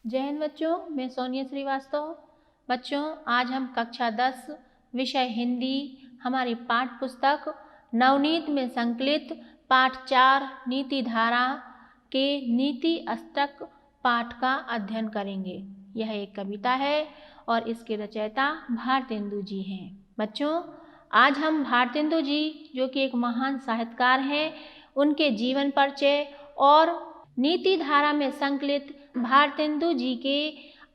जय हिंद बच्चों, मैं सोनिया श्रीवास्तव। बच्चों, आज हम कक्षा 10 विषय हिंदी हमारी पाठ्य पुस्तक नवनीत में संकलित पाठ 4 नीति धारा के नीति अष्टक पाठ का अध्ययन करेंगे। यह एक कविता है और इसके रचयिता भारतेंदु जी हैं। बच्चों, आज हम भारतेंदु जी जो कि एक महान साहित्यकार हैं, उनके जीवन परिचय और नीति धारा में संकलित भारतेंदु जी के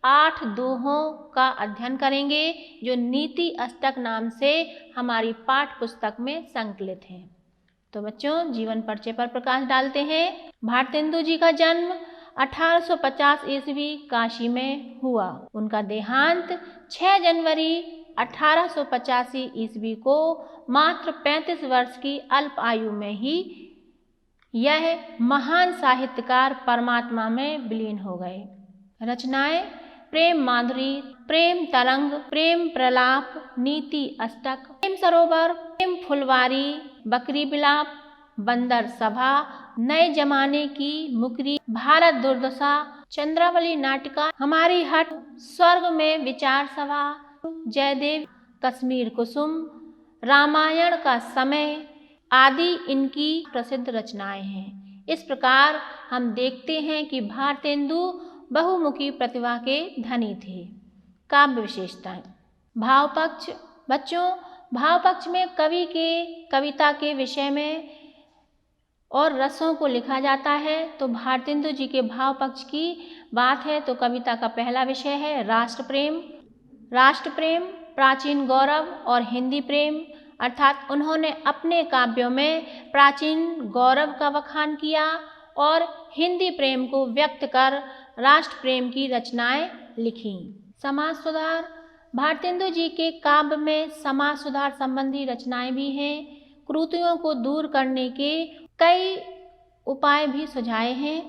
8 दोहों का अध्ययन करेंगे जो नीति अष्टक नाम से हमारी पाठ्य पुस्तक में संकलित हैं। तो बच्चों, जीवन परिचय पर प्रकाश डालते हैं। भारतेंदु जी का जन्म 1850 ईस्वी काशी में हुआ। उनका देहांत 6 जनवरी 1885 ईस्वी को मात्र 35 वर्ष की अल्प आयु में ही यह महान साहित्यकार परमात्मा में विलीन हो गए। रचनाएं: प्रेम माधुरी, प्रेम तरंग, प्रेम प्रलाप, नीति अष्टक, प्रेम सरोवर, प्रेम फुलवारी, बकरी बिलाप, बंदर सभा, नए जमाने की मुकरी, भारत दुर्दशा, चंद्रावली नाटिका, हमारी हट, स्वर्ग में विचार सभा, जयदेव, कश्मीर कुसुम, रामायण का समय आदि इनकी प्रसिद्ध रचनाएं हैं। इस प्रकार हम देखते हैं कि भारतेंदु बहुमुखी प्रतिभा के धनी थे। काव्य विशेषताएं: भाव पक्ष। बच्चों, भाव पक्ष में कवि के कविता के विषय में और रसों को लिखा जाता है। तो भारतेंदु जी के भाव पक्ष की बात है तो कविता का पहला विषय है राष्ट्र प्रेम। राष्ट्र प्रेम, प्राचीन गौरव और हिंदी प्रेम, अर्थात उन्होंने अपने काव्यों में प्राचीन गौरव का बखान किया और हिंदी प्रेम को व्यक्त कर राष्ट्र प्रेम की रचनाएं लिखी। समाज सुधार। भारतेंदु जी के काव्य में समाज सुधार संबंधी रचनाएं भी हैं। कुरीतियों को दूर करने के कई उपाय भी सुझाए हैं,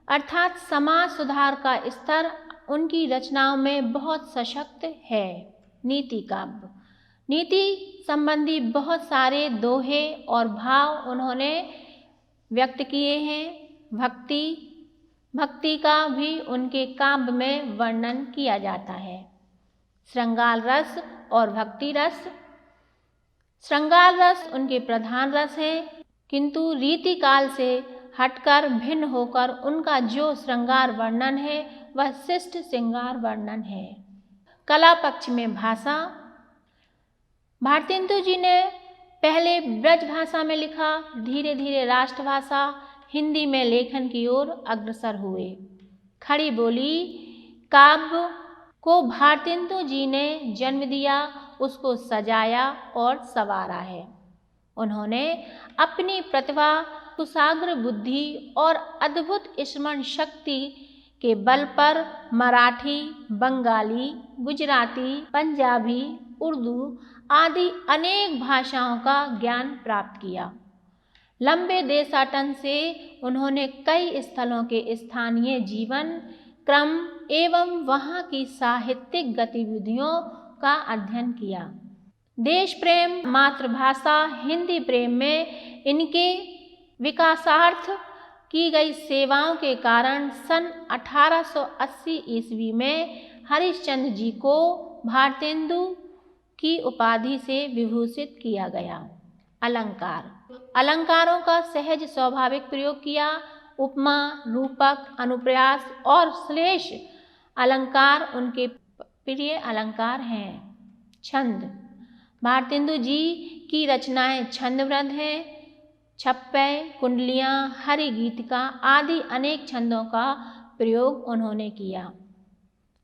अर्थात समाज सुधार का स्तर उनकी रचनाओं में बहुत सशक्त है। नीति काव्य। नीति संबंधी बहुत सारे दोहे और भाव उन्होंने व्यक्त किए हैं। भक्ति का भी उनके काव्य में वर्णन किया जाता है। श्रृंगार रस और भक्ति रस। श्रृंगार रस उनके प्रधान रस हैं, किंतु रीतिकाल से हटकर भिन्न होकर उनका जो श्रृंगार वर्णन है वह शिष्ट श्रृंगार वर्णन है। कला पक्ष में भाषा। भारतेंदु जी ने पहले ब्रज भाषा में लिखा, धीरे धीरे राष्ट्रभाषा हिंदी में लेखन की ओर अग्रसर हुए। खड़ी बोली काव्य को भारतेंदु जी ने जन्म दिया, उसको सजाया और संवारा है। उन्होंने अपनी प्रतिभा, कुशाग्र बुद्धि और अद्भुत स्मरण शक्ति के बल पर मराठी, बंगाली, गुजराती, पंजाबी, उर्दू आदि अनेक भाषाओं का ज्ञान प्राप्त किया। लंबे देशाटन से उन्होंने कई स्थलों के स्थानीय जीवन क्रम एवं वहाँ की साहित्यिक गतिविधियों का अध्ययन किया। देश प्रेम, मातृभाषा हिंदी प्रेम में इनके विकासार्थ की गई सेवाओं के कारण सन 1880 ईस्वी में हरिश्चंद्र जी को भारतेंदु की उपाधि से विभूषित किया गया। अलंकार। अलंकारों का सहज स्वाभाविक प्रयोग किया। उपमा, रूपक, अनुप्रास और श्लेष अलंकार उनके प्रिय अलंकार हैं। छंद। भारतेंदु जी की रचनाएं छंदबद्ध हैं। छप्पय, कुंडलियाँ, हरि गीतिका आदि अनेक छंदों का प्रयोग उन्होंने किया।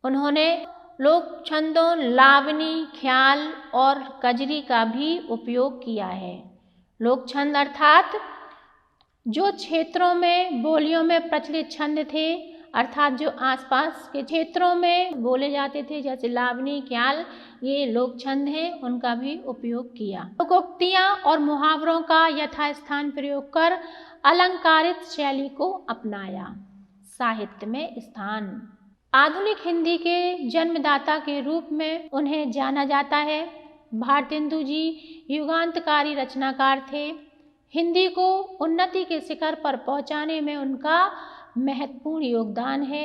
उन्होंने लोक छंदों, लावनी, ख्याल और कजरी का भी उपयोग किया है। लोक छंद अर्थात जो क्षेत्रों में बोलियों में प्रचलित छंद थे, अर्थात जो आसपास के क्षेत्रों में बोले जाते थे, जैसे लावनी, ख्याल, ये लोक छंद हैं, उनका भी उपयोग किया। लोकोक्तियाँ और मुहावरों का यथास्थान प्रयोग कर अलंकारित शैली को अपनाया। साहित्य में स्थान। आधुनिक हिंदी के जन्मदाता के रूप में उन्हें जाना जाता है। भारतेंदु जी युगांतकारी रचनाकार थे। हिंदी को उन्नति के शिखर पर पहुंचाने में उनका महत्वपूर्ण योगदान है।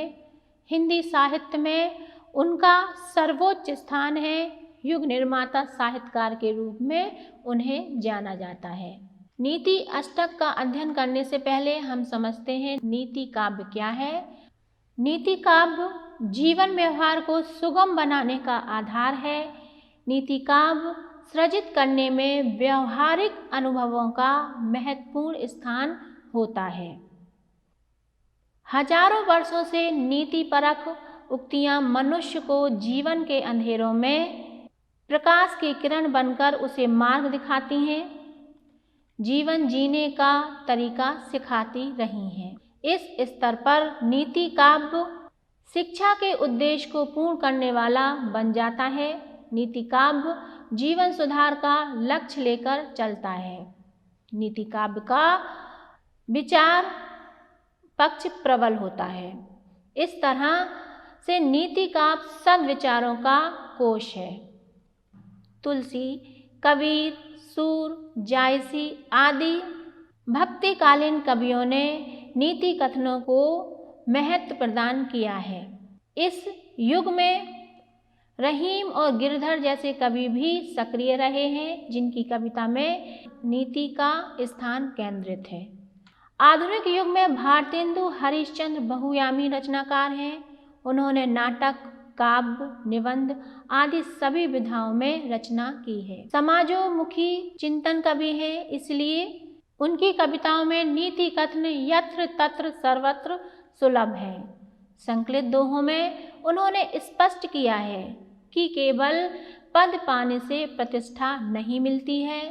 हिंदी साहित्य में उनका सर्वोच्च स्थान है। युग निर्माता साहित्यकार के रूप में उन्हें जाना जाता है। नीति अष्टक का अध्ययन करने से पहले हम समझते हैं नीति काव्य क्या है। नीति काव्य जीवन व्यवहार को सुगम बनाने का आधार है। नीति काव्य सृजित करने में व्यवहारिक अनुभवों का महत्वपूर्ण स्थान होता है। हजारों वर्षों से नीतिपरक उक्तियां मनुष्य को जीवन के अंधेरों में प्रकाश की किरण बनकर उसे मार्ग दिखाती हैं, जीवन जीने का तरीका सिखाती रही हैं। इस स्तर पर नीति काव्य शिक्षा के उद्देश्य को पूर्ण करने वाला बन जाता है। नीति काव्य जीवन सुधार का लक्ष्य लेकर चलता है। नीति काव्य का विचार पक्ष प्रबल होता है। इस तरह से नीति काव्य सद्विचारों का कोश है। तुलसी, कबीर, सूर, जायसी आदि भक्तिकालीन कवियों ने नीति कथनों को महत्व प्रदान किया है। इस युग में रहीम और गिरधर जैसे कवि भी सक्रिय रहे हैं, जिनकी कविता में नीति का स्थान केंद्रित है। आधुनिक युग में भारतेंदु हरिश्चंद्र बहुयामी रचनाकार हैं। उन्होंने नाटक, काव्य, निबंध आदि सभी विधाओं में रचना की है। समाजोमुखी चिंतन कवि हैं, इसलिए उनकी कविताओं में नीति कथन यत्र तत्र सर्वत्र सुलभ है। संकलित दोहों में उन्होंने स्पष्ट किया है कि केवल पद पाने से प्रतिष्ठा नहीं मिलती है,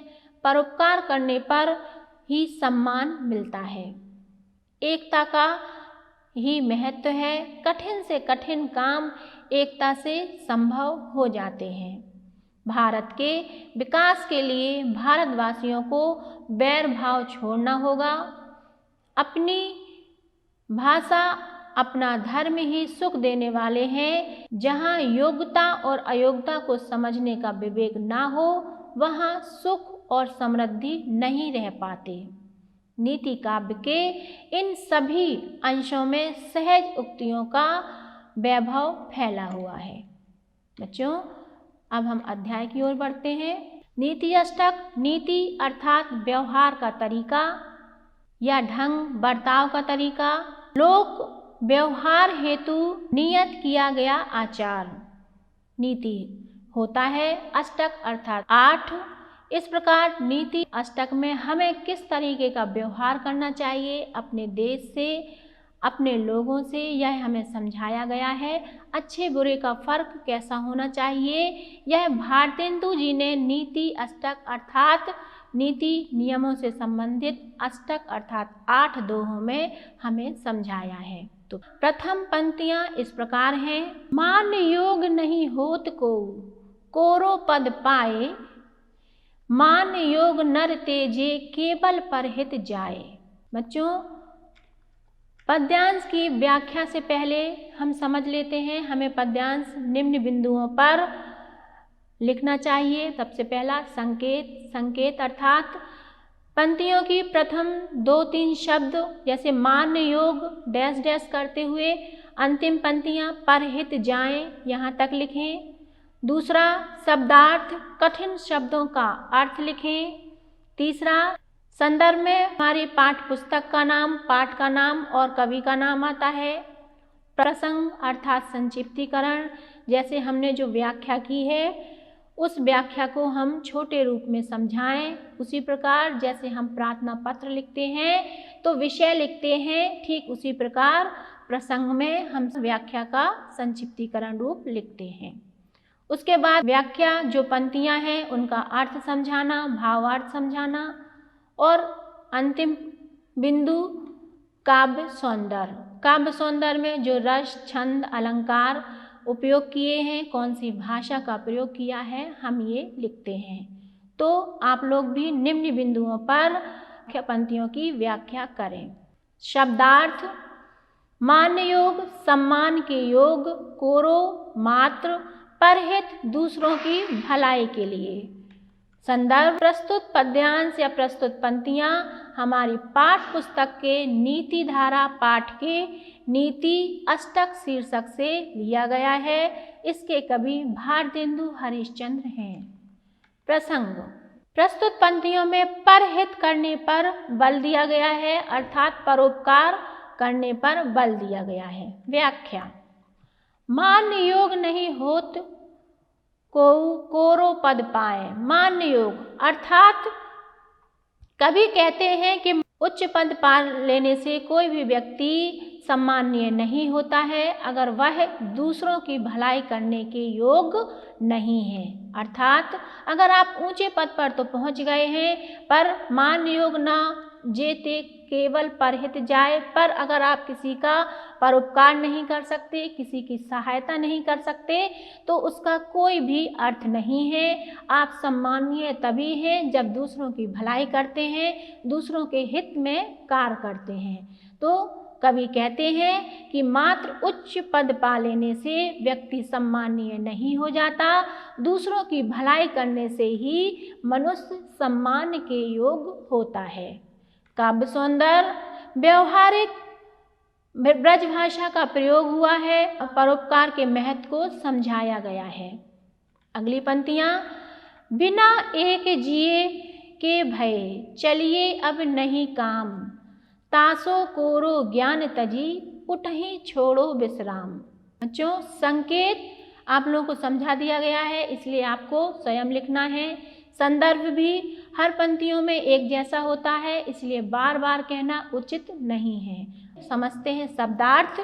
परोपकार करने पर ही सम्मान मिलता है। एकता का ही महत्व है। कठिन से कठिन काम एकता से संभव हो जाते हैं। भारत के विकास के लिए भारतवासियों को बैर भाव छोड़ना होगा। अपनी भाषा, अपना धर्म ही सुख देने वाले हैं। जहाँ योग्यता और अयोग्यता को समझने का विवेक ना हो, वहाँ सुख और समृद्धि नहीं रह पाते। नीति काव्य के इन सभी अंशों में सहज उक्तियों का वैभव फैला हुआ है। बच्चों, अब हम अध्याय की ओर बढ़ते हैं। नीति अष्टक, नीति अर्थात व्यवहार का तरीका या ढंग, बर्ताव का तरीका, लोक व्यवहार हेतु नियत किया गया आचार नीति होता है। अष्टक अर्थात 8। इस प्रकार नीति अष्टक में हमें किस तरीके का व्यवहार करना चाहिए अपने देश से, अपने लोगों से, यह हमें समझाया गया है। अच्छे बुरे का फर्क कैसा होना चाहिए, यह भारतेंदु जी ने नीति अष्टक अर्थात नीति नियमों से संबंधित अष्टक अर्थात 8 दोहों में हमें समझाया है। तो प्रथम पंक्तियां इस प्रकार हैं। मान योग नहीं होत को कोरो पद पाए, मान योग नर तेजे केवल परहित जाए। बच्चों, पद्यांश की व्याख्या से पहले हम समझ लेते हैं हमें पद्यांश निम्न बिंदुओं पर लिखना चाहिए। सबसे पहला संकेत। संकेत अर्थात पंक्तियों की प्रथम 2-3 शब्द जैसे मान योग डैश डैश करते हुए अंतिम पंक्तियां परहित जाएं, यहाँ तक लिखें। दूसरा, शब्दार्थ, कठिन शब्दों का अर्थ लिखें। तीसरा, संदर्भ में हमारे पाठ पुस्तक का नाम, पाठ का नाम और कवि का नाम आता है। प्रसंग अर्थात संक्षिप्तीकरण, जैसे हमने जो व्याख्या की है उस व्याख्या को हम छोटे रूप में समझाएं। उसी प्रकार जैसे हम प्रार्थना पत्र लिखते हैं तो विषय लिखते हैं, ठीक उसी प्रकार प्रसंग में हम व्याख्या का संक्षिप्तीकरण रूप लिखते हैं। उसके बाद व्याख्या जो पंक्तियां हैं उनका अर्थ समझाना, भावार्थ समझाना और अंतिम बिंदु काव्य सौंदर्य। काव्य सौंदर्य में जो रस, छंद, अलंकार उपयोग किए हैं, कौन सी भाषा का प्रयोग किया है, हम ये लिखते हैं। तो आप लोग भी निम्न बिंदुओं पर पंक्तियों की व्याख्या करें। शब्दार्थ, मान्य योग, सम्मान के योग, कोरो मात्र, परहित दूसरों की भलाई के लिए। संदर्भ प्रस्तुत पद्यांश या प्रस्तुत पंक्तियाँ हमारी पाठ्य पुस्तक के नीति धारा पाठ के नीति अष्टक शीर्षक से लिया गया है। इसके कवि भारतेंदु हरिश्चंद्र हैं। प्रसंग प्रस्तुत पंक्तियों में परहित करने पर बल दिया गया है, अर्थात परोपकार करने पर बल दिया गया है। व्याख्या मान्य योग नहीं होत को कोरो पद पाए। मान्य योग अर्थात कवि कहते हैं कि उच्च पद पा लेने से कोई भी व्यक्ति सम्माननीय नहीं होता है अगर वह दूसरों की भलाई करने के योग्य नहीं है। अर्थात अगर आप ऊंचे पद पर तो पहुंच गए हैं पर मान योग ना जेते केवल परहित जाए, पर अगर आप किसी का परोपकार नहीं कर सकते, किसी की सहायता नहीं कर सकते तो उसका कोई भी अर्थ नहीं है। आप सम्माननीय तभी हैं जब दूसरों की भलाई करते हैं, दूसरों के हित में कार्य करते हैं। तो कवि कहते हैं कि मात्र उच्च पद पा लेने से व्यक्ति सम्माननीय नहीं हो जाता, दूसरों की भलाई करने से ही मनुष्य सम्मान के योग्य होता है। काव्य सौंदर्य व्यवहारिक ब्रज भाषा का प्रयोग हुआ है, परोपकार के महत्व को समझाया गया है। अगली पंक्तियाँ बिना एक जिए के भय चलिए अब नहीं काम, तासो कोरो ज्ञान तजी उठही छोड़ो विश्राम। बच्चों संकेत आप लोगों को समझा दिया गया है, इसलिए आपको स्वयं लिखना है। संदर्भ भी हर पंक्तियों में एक जैसा होता है, इसलिए बार बार कहना उचित नहीं है। समझते हैं शब्दार्थ।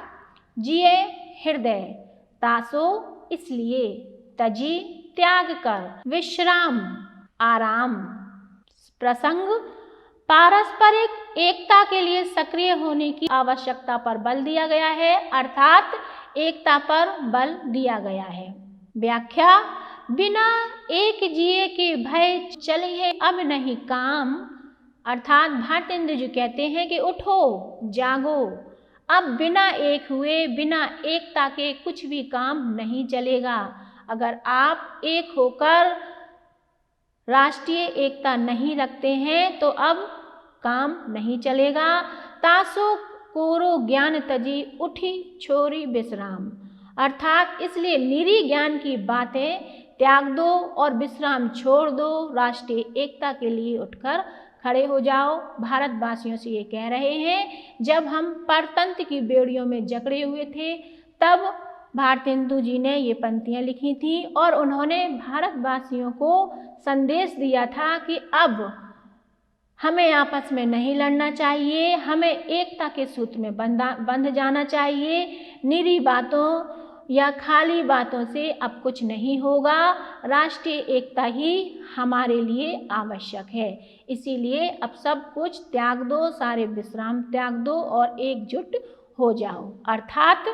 जिए हृदय, तासो इसलिए, तजी त्याग कर, विश्राम आराम। प्रसंग पारस्परिक एकता के लिए सक्रिय होने की आवश्यकता पर बल दिया गया है, अर्थात एकता पर बल दिया गया है। व्याख्या बिना एक जिए के भय चलिए अब नहीं काम, अर्थात भारतेंदु जी कहते हैं कि उठो जागो, अब बिना एक हुए बिना एकता के कुछ भी काम नहीं चलेगा। अगर आप एक होकर राष्ट्रीय एकता नहीं रखते हैं तो अब काम नहीं चलेगा। तासो कोरो ज्ञान तजी उठी छोरी विश्राम, अर्थात इसलिए निरी ज्ञान की बातें त्याग दो और विश्राम छोड़ दो, राष्ट्रीय एकता के लिए उठकर खड़े हो जाओ। भारतवासियों से ये कह रहे हैं, जब हम परतंत्र की बेड़ियों में जकड़े हुए थे तब भारतेंदु जी ने ये पंक्तियाँ लिखी थी और उन्होंने भारतवासियों को संदेश दिया था कि अब हमें आपस में नहीं लड़ना चाहिए, हमें एकता के सूत्र में बंध जाना चाहिए। निरी बातों या खाली बातों से अब कुछ नहीं होगा, राष्ट्रीय एकता ही हमारे लिए आवश्यक है। इसीलिए अब सब कुछ त्याग दो, सारे विश्राम त्याग दो और एकजुट हो जाओ। अर्थात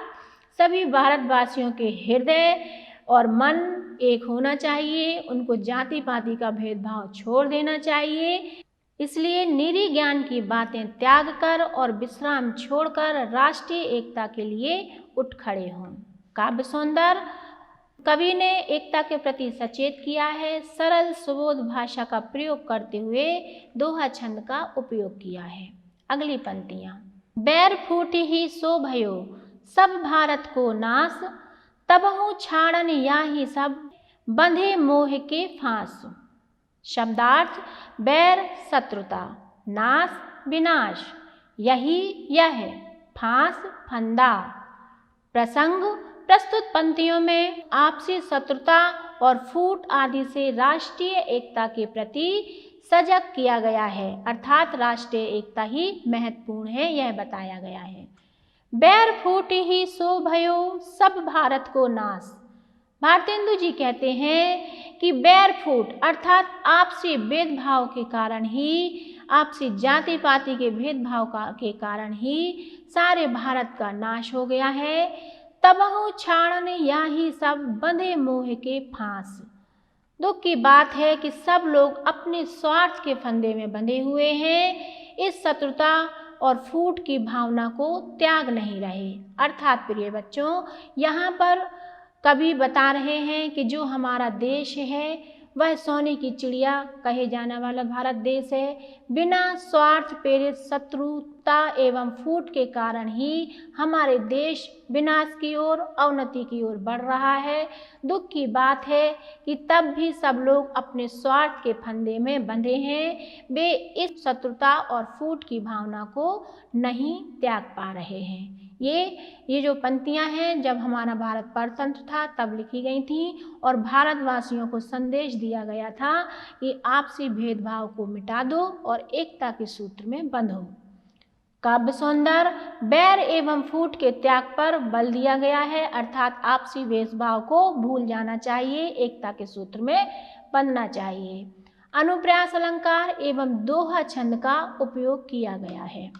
सभी भारतवासियों के हृदय और मन एक होना चाहिए, उनको जाति पाति का भेदभाव छोड़ देना चाहिए। इसलिए निरी ज्ञान की बातें त्याग कर और विश्राम छोड़कर राष्ट्रीय एकता के लिए उठ खड़े हों। काव्य सौंदर्य कवि ने एकता के प्रति सचेत किया है, सरल सुबोध भाषा का प्रयोग करते हुए दोहा छंद का उपयोग किया है। अगली पंक्तियाँ बैर फूटी ही सो भयो सब भारत को नाश, तबहु छाड़न याही सब बंधे मोह के फांस। शब्दार्थ बैर शत्रुता, नाश विनाश, यही यह, फांस फंदा। प्रसंग प्रस्तुत पंक्तियों में आपसी शत्रुता और फूट आदि से राष्ट्रीय एकता के प्रति सजग किया गया है, अर्थात राष्ट्रीय एकता ही महत्वपूर्ण है, यह बताया गया है। बैर फूट ही सो भयो सब भारत को नाश। भारतेंदु जी कहते हैं कि बैर फूट अर्थात आपसी भेदभाव के कारण ही, आपसी जाति पाति के भेदभाव के कारण ही सारे भारत का नाश हो गया है। तबहु छाड़न याही सब बंधे मोह के फांस। दुख की बात है कि सब लोग अपने स्वार्थ के फंदे में बंधे हुए हैं, इस शत्रुता और फूट की भावना को त्याग नहीं रहे। अर्थात प्रिय बच्चों, यहाँ पर कवि बता रहे हैं कि जो हमारा देश है वह सोने की चिड़िया कहे जाने वाला भारत देश है। बिना स्वार्थ प्रेरित शत्रुता एवं फूट के कारण ही हमारे देश विनाश की ओर, अवनति की ओर बढ़ रहा है। दुख की बात है कि तब भी सब लोग अपने स्वार्थ के फंदे में बंधे हैं। वे इस शत्रुता और फूट की भावना को नहीं त्याग पा रहे हैं। ये जो पंक्तियां हैं जब हमारा भारत परतंत्र था तब लिखी गई थी और भारतवासियों को संदेश दिया गया था कि आपसी भेदभाव को मिटा दो और एकता के सूत्र में बंधो। काव्य सौंदर्य बैर एवं फूट के त्याग पर बल दिया गया है, अर्थात आपसी भेदभाव को भूल जाना चाहिए, एकता के सूत्र में बंधना चाहिए। अनुप्रास अलंकार एवं दोहा छंद का उपयोग किया गया है।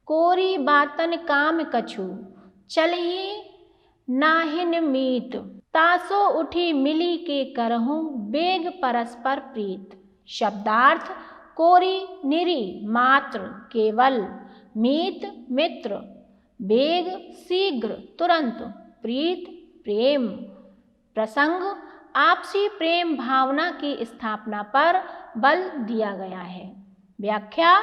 कोरी बातन काम कछु चलहि नाहिन मीत, तासो उठी मिली के करहूँ बेग परस्पर प्रीत। शब्दार्थ कोरी निरी मात्र केवल, मीत मित्र, बेग शीघ्र तुरंत, प्रीत प्रेम। प्रसंग आपसी प्रेम भावना की स्थापना पर बल दिया गया है। व्याख्या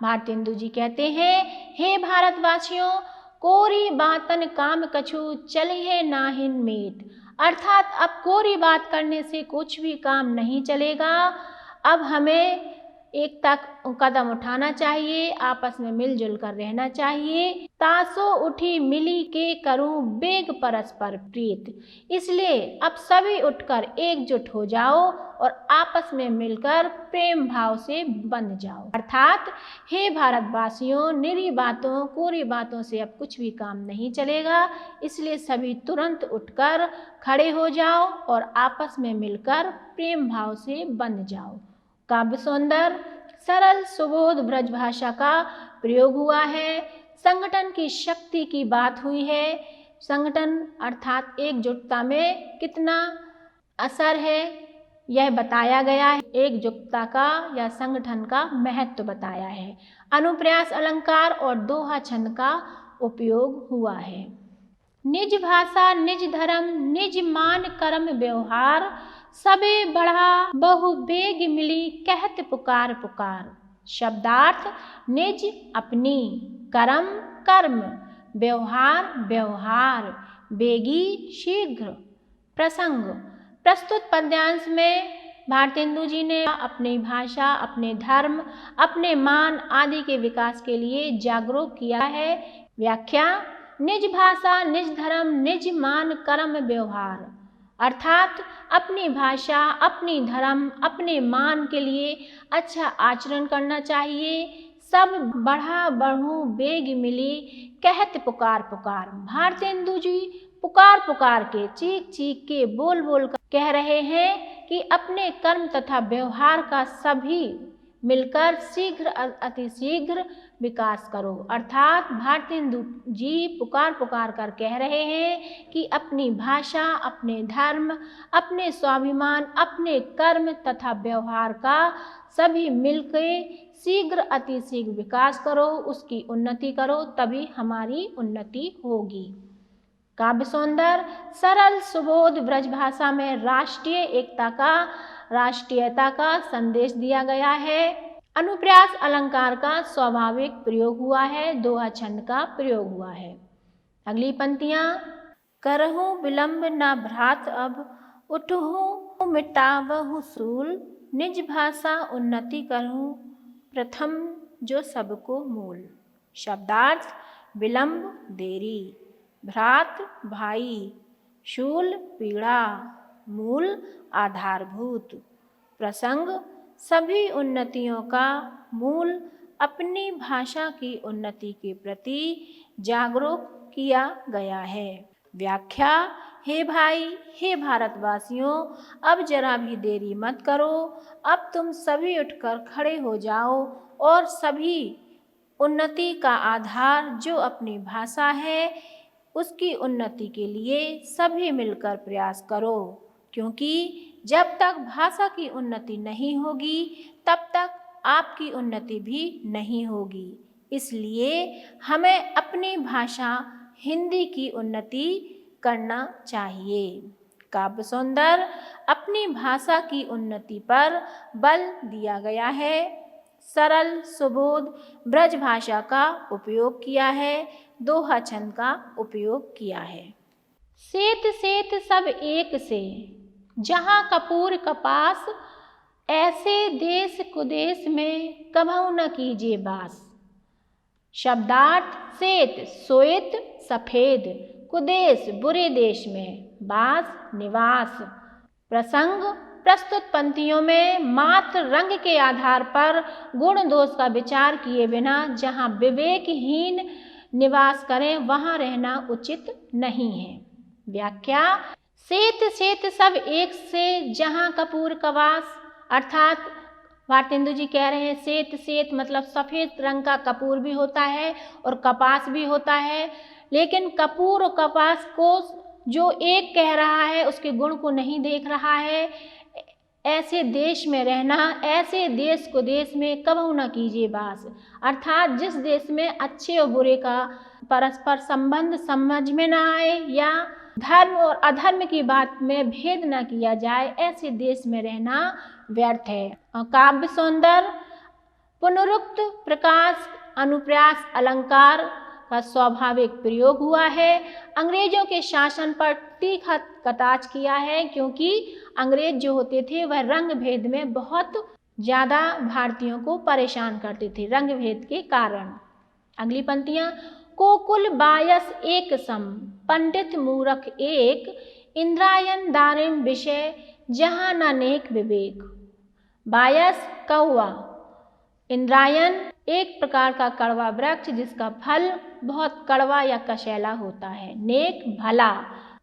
भारतेंदु जी कहते हैं, हे भारतवासियों, कोरी बातन काम कछु चलिए नाहिन मीत, अर्थात अब कोरी बात करने से कुछ भी काम नहीं चलेगा। अब हमें एकता कदम उठाना चाहिए, आपस में मिलजुल कर रहना चाहिए। तासो उठी मिली के करूं बेग परस्पर प्रीत, इसलिए अब सभी उठकर एकजुट हो जाओ और आपस में मिलकर प्रेम भाव से बंध जाओ। अर्थात हे भारतवासियों, निरी बातों कोरी बातों से अब कुछ भी काम नहीं चलेगा, इसलिए सभी तुरंत उठकर खड़े हो जाओ और आपस में मिलकर प्रेम भाव से बंध जाओ। काव्य सौंदर्य सरल सुबोध ब्रज भाषा का प्रयोग हुआ है। संगठन की शक्ति की बात हुई है। संगठन अर्थात एकजुटता में कितना असर है यह बताया गया है। एकजुटता का या संगठन का महत्व बताया है। अनुप्रास अलंकार और दोहा छंद का उपयोग हुआ है। निज भाषा निज धर्म निज मान कर्म व्यवहार, सबे बढ़ा बहु बेग मिली कहत पुकार पुकार। शब्दार्थ निज अपनी, कर्म कर्म, व्यवहार व्यवहार, बेगी शीघ्र। प्रसंग प्रस्तुत पद्यांश में भारतेंदु जी ने अपनी भाषा, अपने धर्म, अपने मान आदि के विकास के लिए जागरूक किया है। व्याख्या निज भाषा निज धर्म निज मान कर्म व्यवहार, अर्थात अपनी भाषा, अपनी धर्म, अपने मान के लिए अच्छा आचरण करना चाहिए। सब बढ़ा बढ़ूं बेग मिली कहत पुकार पुकार। भारतेंदु जी पुकार पुकार के, चीख चीख के, बोल बोल कर कह रहे हैं कि अपने कर्म तथा व्यवहार का सभी मिलकर शीघ्र अतिशीघ्र विकास करो। अर्थात भारतेंदु जी पुकार पुकार कर कह रहे हैं कि अपनी भाषा, अपने धर्म, अपने स्वाभिमान, अपने कर्म तथा व्यवहार का सभी मिलकर शीघ्र अतिशीघ्र विकास करो, उसकी उन्नति करो, तभी हमारी उन्नति होगी। काव्य सौंदर्य सरल सुबोध ब्रज भाषा में राष्ट्रीय एकता का, राष्ट्रीयता का संदेश दिया गया है। अनुप्रास अलंकार का स्वाभाविक प्रयोग हुआ है। दोहा छंद का प्रयोग हुआ है। अगली पंक्तियां, करहूँ विलंब न भ्रात अब, उठहूँ मिटावहु सूल, निज भाषा उन्नति करहूँ प्रथम जो सबको मूल। शब्दार्थ विलंब देरी, भ्रात भाई, शूल पीड़ा, मूल आधारभूत। प्रसंग सभी उन्नतियों का मूल अपनी भाषा की उन्नति के प्रति जागरूक किया गया है। व्याख्या हे भाई, हे भारतवासियों, अब जरा भी देरी मत करो। अब तुम सभी उठकर खड़े हो जाओ और सभी उन्नति का आधार जो अपनी भाषा है उसकी उन्नति के लिए सभी मिलकर प्रयास करो, क्योंकि जब तक भाषा की उन्नति नहीं होगी तब तक आपकी उन्नति भी नहीं होगी। इसलिए हमें अपनी भाषा हिंदी की उन्नति करना चाहिए। काव्य सौंदर्य अपनी भाषा की उन्नति पर बल दिया गया है। सरल सुबोध ब्रज भाषा का उपयोग किया है। दोहा छंद का उपयोग किया है। सेत सेत सब एक से, जहाँ कपूर कपास, ऐसे देश कुदेश में कभू न कीजिए बास। शब्दार्थ सेत श्वेत सफेद, कुदेश बुरे देश में, बास निवास। प्रसंग प्रस्तुत पंक्तियों में मात्र रंग के आधार पर गुण दोष का विचार किए बिना जहाँ विवेकहीन निवास करें वहाँ रहना उचित नहीं है। व्याख्या सेत सेत सब एक से, जहाँ कपूर कवास, अर्थात भारतेंदु जी कह रहे हैं सेत सेत मतलब सफ़ेद रंग का कपूर भी होता है और कपास भी होता है, लेकिन कपूर और कपास को जो एक कह रहा है उसके गुण को नहीं देख रहा है। ऐसे देश में रहना, ऐसे देश को देश में कबहू न कीजिए बास, अर्थात जिस देश में अच्छे और बुरे का परस्पर संबंध समझ में न आए या धर्म और अधर्म की बात में भेद न किया जाए, ऐसे देश में रहना व्यर्थ है। और काव्य सौंदर्य पुनरुक्त प्रकाश अनुप्रास अलंकार का स्वाभाविक प्रयोग हुआ है। अंग्रेजों के शासन पर तीखा कटाक्ष किया है, क्योंकि अंग्रेज जो होते थे वह रंग भेद में बहुत ज़्यादा भारतीयों को परेशान करते थे, रंग भेद के कारण। अगली पंक्तियाँ, कोकुल बायस एक सम, पंडित मूरख एक, इंद्रायन दारिम विषय, जहाँ न नेक विवेक। बायस कौवा, इंद्रायन एक प्रकार का कड़वा वृक्ष जिसका फल बहुत कड़वा या कशैला होता है। नेक भला।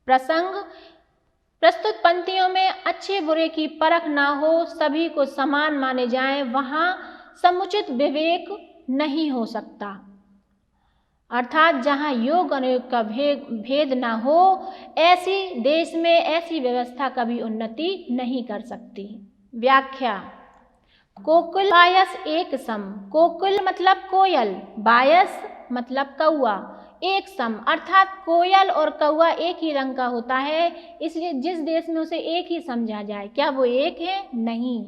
प्रसंग प्रस्तुत पंक्तियों में अच्छे बुरे की परख ना हो, सभी को समान माने जाएं, वहाँ समुचित विवेक नहीं हो सकता, अर्थात जहाँ योग अयोग का भेद ना हो, ऐसी देश में ऐसी व्यवस्था कभी उन्नति नहीं कर सकती। व्याख्या कोकिल बायस एक सम, कोकिल मतलब कोयल, बायस मतलब कौआ, एक सम अर्थात कोयल और कौआ एक ही रंग का होता है, इसलिए जिस देश में उसे एक ही समझा जाए, क्या वो एक है? नहीं।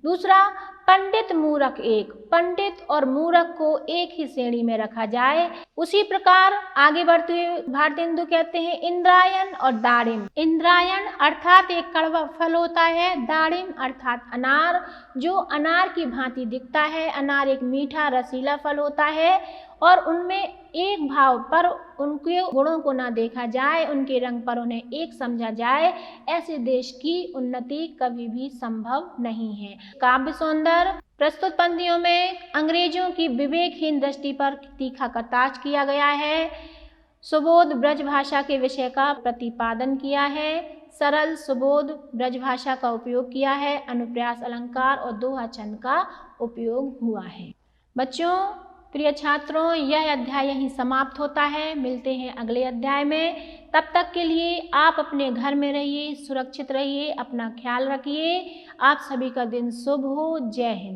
दूसरा, पंडित मूरख एक, पंडित और मूरख को एक ही श्रेणी में रखा जाए। उसी प्रकार आगे बढ़ते हुए भारतेंदु कहते हैं इंद्रायन और दारिम। इंद्रायन अर्थात एक कड़वा फल होता है, दारिम अर्थात अनार जो अनार की भांति दिखता है। अनार एक मीठा रसीला फल होता है और उनमें एक भाव पर उनके गुणों को ना देखा जाए, उनके रंग पर उन्हें एक समझा जाए, ऐसे देश की उन्नति कभी भी संभव नहीं है। काव्य सौंदर्य प्रस्तुत पंक्तियों में अंग्रेजों की विवेकहीन दृष्टि पर तीखा कटाक्ष किया गया है। सुबोध ब्रज भाषा के विषय का प्रतिपादन किया है। सरल सुबोध ब्रज भाषा का उपयोग किया है। अनुप्रास अलंकार और दोहा छंद का उपयोग हुआ है। बच्चों, प्रिय छात्रों, यह अध्याय यहीं समाप्त होता है। मिलते हैं अगले अध्याय में। तब तक के लिए आप अपने घर में रहिए, सुरक्षित रहिए, अपना ख्याल रखिए। आप सभी का दिन शुभ हो। जय हिंद।